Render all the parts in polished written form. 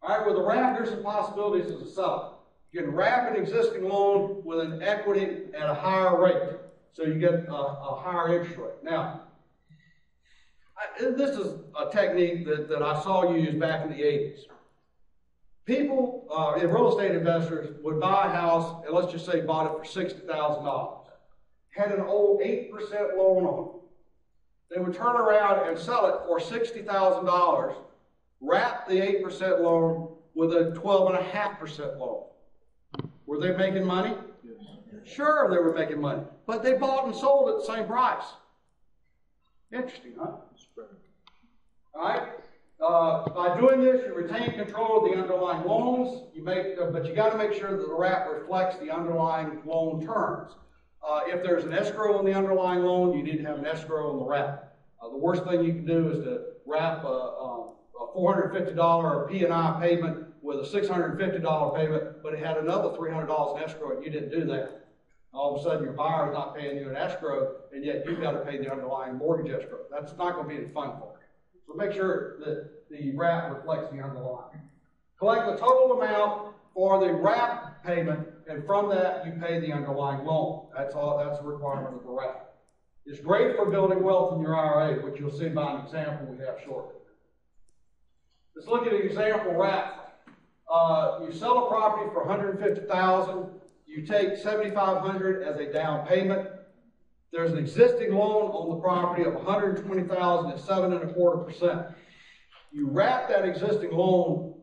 All right, with a wrap, there's some possibilities as a seller. You can wrap an existing loan with an equity at a higher rate, so you get a higher interest rate. Now, this is a technique that I saw used back in the 80s. People, real estate investors, would buy a house, and let's just say bought it for $60,000. Had an old 8% loan on it. They would turn around and sell it for $60,000, wrap the 8% loan with a 12.5% loan. Were they making money? Yes. Sure, they were making money. But they bought and sold at the same price. Interesting, huh? All right? By doing this, you retain control of the underlying loans. But you got to make sure that the wrap reflects the underlying loan terms. If there's an escrow on the underlying loan, you need to have an escrow on the wrap. The worst thing you can do is to wrap a $450 P&I payment with a $650 payment, but it had another $300 in escrow, and you didn't do that. All of a sudden, your buyer is not paying you an escrow, and yet you've got to pay the underlying mortgage escrow. That's not going to be any fun for you. So make sure that the wrap reflects the underlying. Collect the total amount for the wrap payment, and from that, you pay the underlying loan. That's all. That's the requirement of the wrap. It's great for building wealth in your IRA, which you'll see by an example we have shortly. Let's look at an example wrap. You sell a property for $150,000. You take $7,500 as a down payment. There's an existing loan on the property of $120,000 at 7.25%. You wrap that existing loan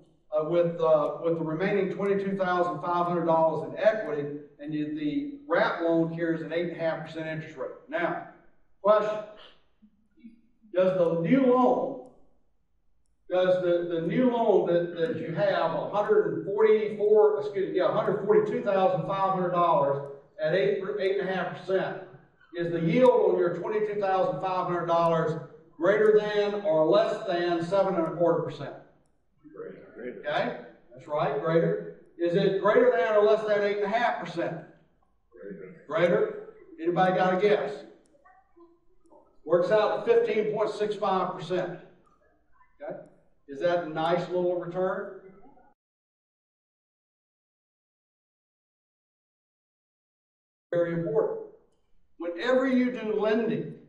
with the remaining $22,500 in equity, and the wrap loan carries an 8.5% interest rate. Now, question: does the new loan that you have $142,500 at 8.5%, is the yield on your $22,500 greater than or less than 7.25%? Okay, that's right, greater. Is it greater than or less than 8.5%? Greater. Anybody got a guess? Works out to 15.65%. Okay. Is that a nice little return? Very important. Whenever you do lending,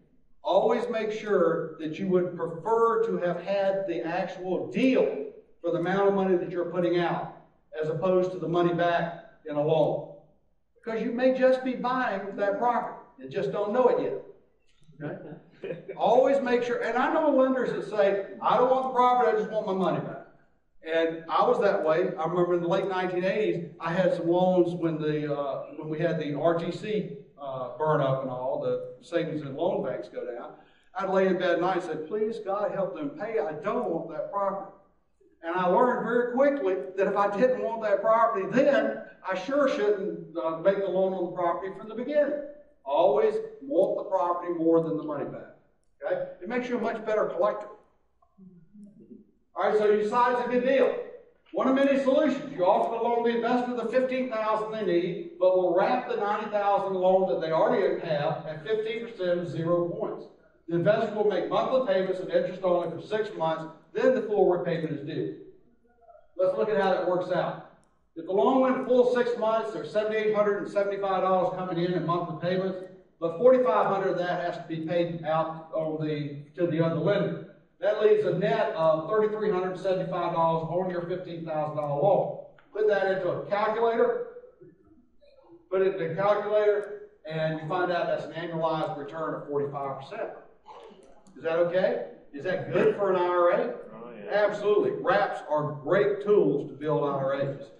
always make sure that you would prefer to have had the actual deal for the amount of money that you're putting out, as opposed to the money back in a loan. Because you may just be buying that property. You just don't know it yet. Okay? Always make sure, and I know lenders that say, I don't want the property, I just want my money back. And I was that way. I remember in the late 1980s, I had some loans when we had the RTC burn up and all, the savings and loan banks go down. I'd lay in bed at night and say, please, God, help them pay. I don't want that property. And I learned very quickly that if I didn't want that property then, I sure shouldn't make the loan on the property from the beginning. Always want the property more than the money back. Okay? It makes you a much better collector. All right, so you decide it's a good deal. One of many solutions. You offer the loan to the investor the $15,000 they need, but will wrap the $90,000 loan that they already have at 15% 0 points. The investor will make monthly payments and interest only for 6 months, then the full repayment is due. Let's look at how that works out. If the loan went full 6 months, there's $7,875 coming in monthly payments, but $4,500 of that has to be paid out to the other lender. That leaves a net of $3,375 on your $15,000 loan. Put that into a calculator. Put it in a calculator, and you find out that's an annualized return of 45%. Is that okay? Is that good for an IRA? Oh, yeah. Absolutely. Wraps are great tools to build IRAs.